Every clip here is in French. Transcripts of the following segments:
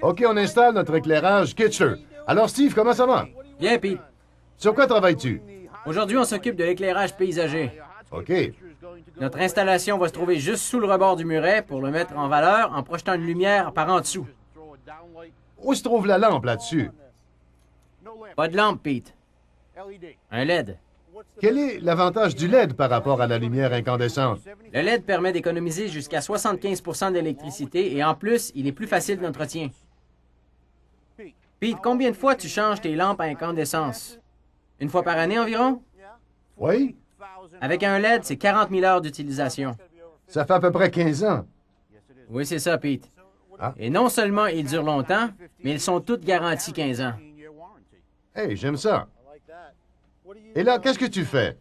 OK, on installe notre éclairage Kichler. Alors, Steve, comment ça va? Bien, Pete. Sur quoi travailles-tu? Aujourd'hui, on s'occupe de l'éclairage paysager. OK. Notre installation va se trouver juste sous le rebord du muret pour le mettre en valeur en projetant une lumière par en dessous. Où se trouve la lampe là-dessus? Pas de lampe, Pete. Un LED. Quel est l'avantage du LED par rapport à la lumière incandescente? Le LED permet d'économiser jusqu'à 75 d'électricité et en plus, il est plus facile d'entretien. Pete, combien de fois tu changes tes lampes à incandescence? Une fois par année environ? Oui? Avec un LED, c'est 40 000 heures d'utilisation. Ça fait à peu près 15 ans. Oui, c'est ça, Pete. Ah. Et non seulement ils durent longtemps, mais ils sont toutes garantis 15 ans. Hey, j'aime ça. Et là, qu'est-ce que tu fais?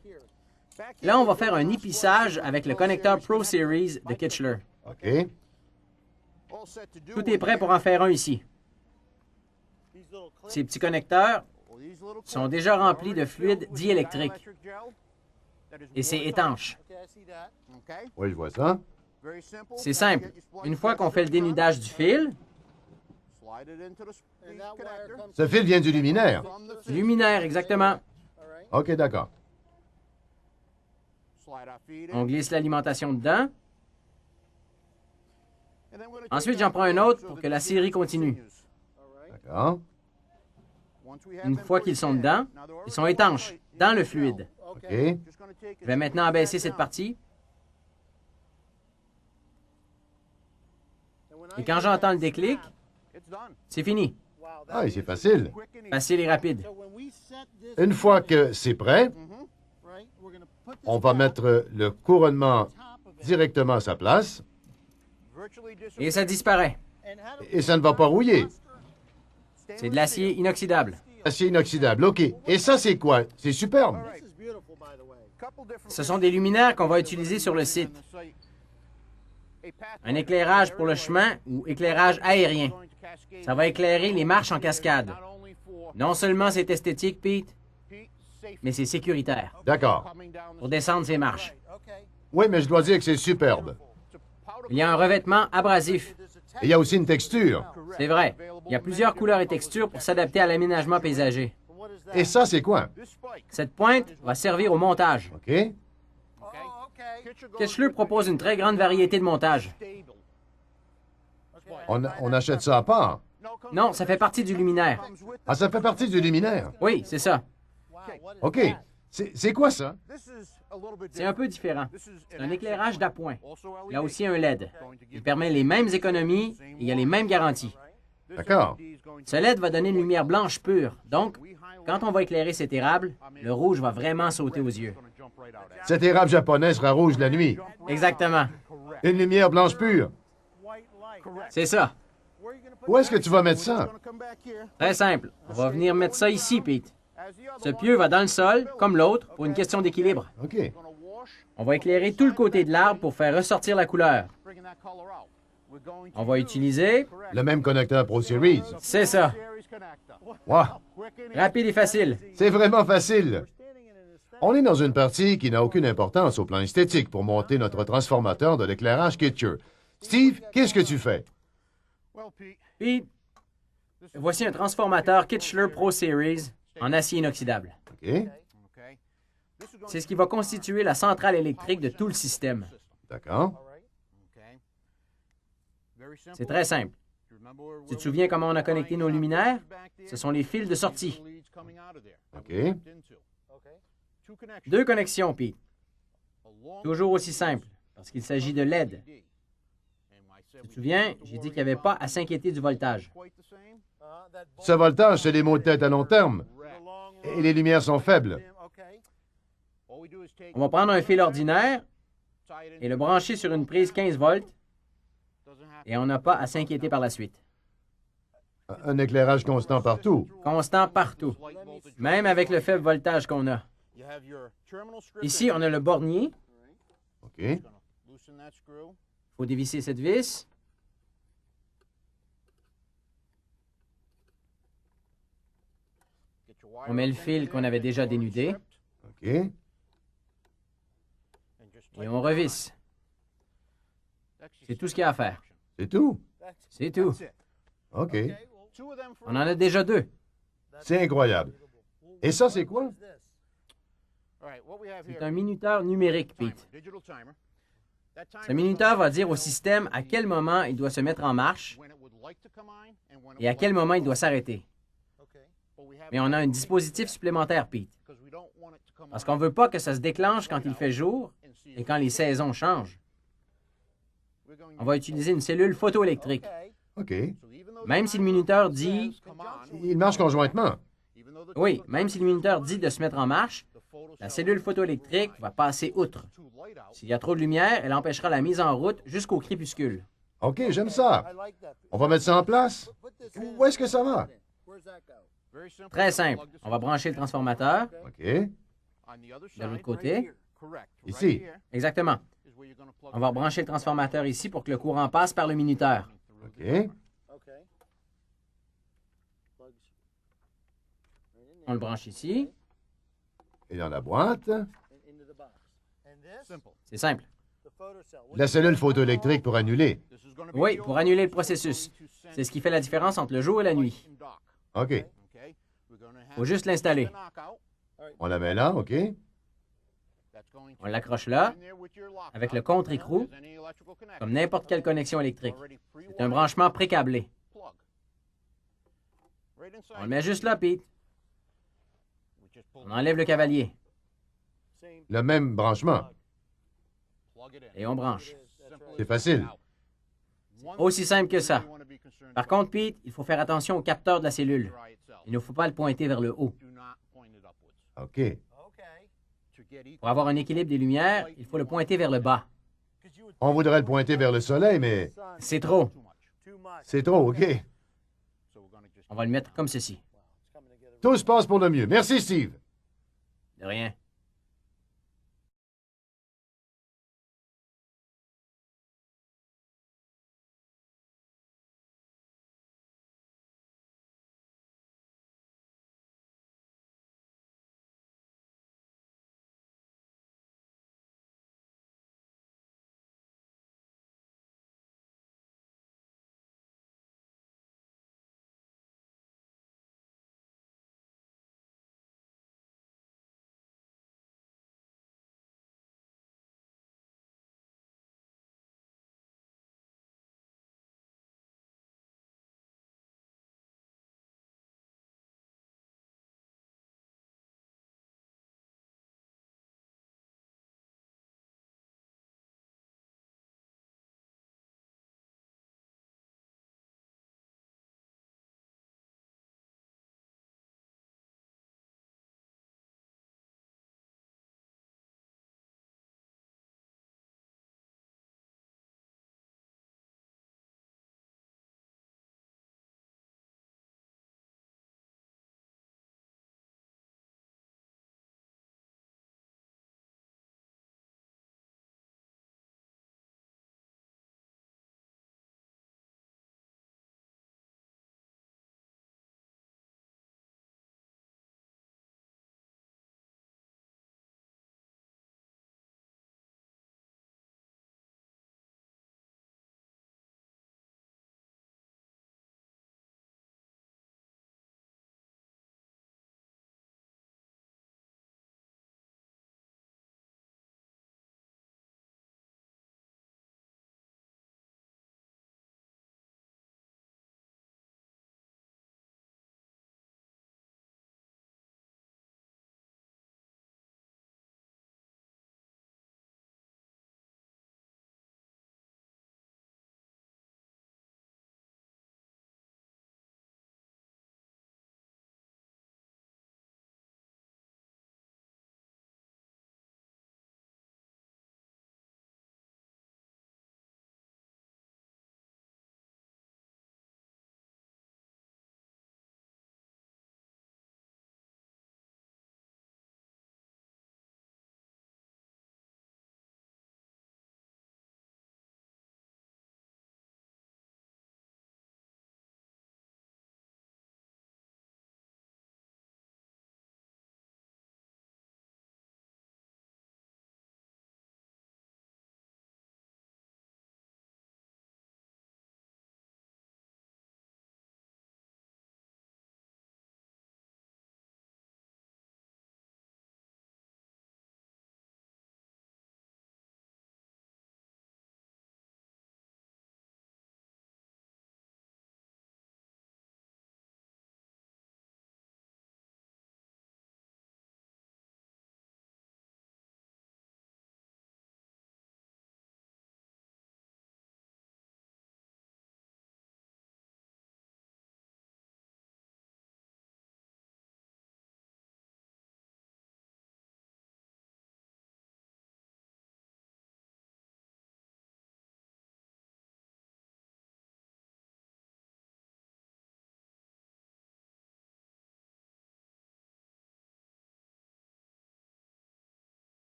Là, on va faire un épissage avec le connecteur Pro Series de Kichler. OK. Tout est prêt pour en faire un ici. Ces petits connecteurs sont déjà remplis de fluide diélectrique et c'est étanche. Oui, je vois ça. C'est simple. Une fois qu'on fait le dénudage du fil, Ce fil vient du luminaire. luminaire exactement, OK, d'accord. on glisse l'alimentation dedans. Ensuite, j'en prends un autre pour que la série continue. D'accord. Une fois qu'ils sont dedans, ils sont étanches, dans le fluide. OK. Je vais maintenant abaisser cette partie. Et quand j'entends le déclic, c'est fini. Ah, et c'est facile. Facile et rapide. Une fois que c'est prêt, on va mettre le couronnement directement à sa place Et ça disparaît. et ça ne va pas rouiller. C'est de l'acier inoxydable. Acier inoxydable, OK. Et ça, c'est quoi? C'est superbe. Ce sont des luminaires qu'on va utiliser sur le site. Un éclairage pour le chemin ou éclairage aérien. Ça va éclairer les marches en cascade. Non seulement c'est esthétique, Pete, mais c'est sécuritaire D'accord. pour descendre ces marches. Oui, mais je dois dire que c'est superbe. Il y a un revêtement abrasif. Et il y a aussi une texture. C'est vrai. Il y a plusieurs couleurs et textures pour s'adapter à l'aménagement paysager. Et ça, c'est quoi? Cette pointe va servir au montage. OK. Kichler propose une très grande variété de montages. On achète ça à part. Non, ça fait partie du luminaire. Ah, ça fait partie du luminaire. Oui, c'est ça. OK. C'est quoi ça? C'est un peu différent. C'est un éclairage d'appoint. Il y a aussi un LED. Il permet les mêmes économies et il y a les mêmes garanties. D'accord. Ce LED va donner une lumière blanche pure. Donc, quand on va éclairer cet érable, le rouge va vraiment sauter aux yeux. Cet érable japonais sera rouge la nuit. Exactement. Une lumière blanche pure. C'est ça. Où est-ce que tu vas mettre ça? Très simple. On va venir mettre ça ici, Pete. Ce pieu va dans le sol, comme l'autre, pour une question d'équilibre. OK. On va éclairer tout le côté de l'arbre pour faire ressortir la couleur. On va utiliser... Le même connecteur Pro Series. C'est ça. Wow. Rapide et facile. C'est vraiment facile. On est dans une partie qui n'a aucune importance au plan esthétique pour monter notre transformateur de l'éclairage Kichler. Steve, qu'est-ce que tu fais? Pete, voici un transformateur Kichler Pro Series en acier inoxydable. OK. C'est ce qui va constituer la centrale électrique de tout le système. D'accord. C'est très simple. Tu te souviens comment on a connecté nos luminaires? Ce sont les fils de sortie. OK. 2 connexions, Pete. Toujours aussi simple, parce qu'il s'agit de LED. Tu te souviens, j'ai dit qu'il n'y avait pas à s'inquiéter du voltage. Ce voltage, c'est des maux de tête à long terme. Et les lumières sont faibles. On va prendre un fil ordinaire et le brancher sur une prise 15 volts et on n'a pas à s'inquiéter par la suite. Un éclairage constant partout. Constant partout, même avec le faible voltage qu'on a. Ici, on a le bornier. OK. Il faut dévisser cette vis. On met le fil qu'on avait déjà dénudé OK. et on revisse. C'est tout ce qu'il y a à faire. C'est tout. C'est tout. OK. On en a déjà 2. C'est incroyable. Et ça, c'est quoi? C'est un minuteur numérique, Pete. Ce minuteur va dire au système à quel moment il doit se mettre en marche et à quel moment il doit s'arrêter. Mais on a un dispositif supplémentaire, Pete. Parce qu'on ne veut pas que ça se déclenche quand il fait jour et quand les saisons changent. On va utiliser une cellule photoélectrique. OK. Même si le minuteur dit... Ils marchent conjointement. Oui, même si le minuteur dit de se mettre en marche, la cellule photoélectrique va passer outre. S'il y a trop de lumière, elle empêchera la mise en route jusqu'au crépuscule. OK, j'aime ça. On va mettre ça en place. Où est-ce que ça va? Très simple. On va brancher le transformateur OK. de l'autre côté. Ici. Exactement. On va brancher le transformateur ici pour que le courant passe par le minuteur. OK. On le branche ici. Et dans la boîte, C'est simple. la cellule photoélectrique pour annuler. Oui, pour annuler le processus. C'est ce qui fait la différence entre le jour et la nuit. OK. Faut juste l'installer. On la met là, OK. On l'accroche là, avec le contre-écrou, comme n'importe quelle connexion électrique. C'est un branchement pré-câblé. On le met juste là, Pete. On enlève le cavalier Le même branchement. et on branche. C'est facile. Aussi simple que ça. Par contre, Pete, il faut faire attention au capteur de la cellule. Il ne faut pas le pointer vers le haut. OK. Pour avoir un équilibre des lumières, il faut le pointer vers le bas. On voudrait le pointer vers le soleil, mais C'est trop. c'est trop, OK. On va le mettre comme ceci. Tout se passe pour le mieux. Merci, Steve. De rien.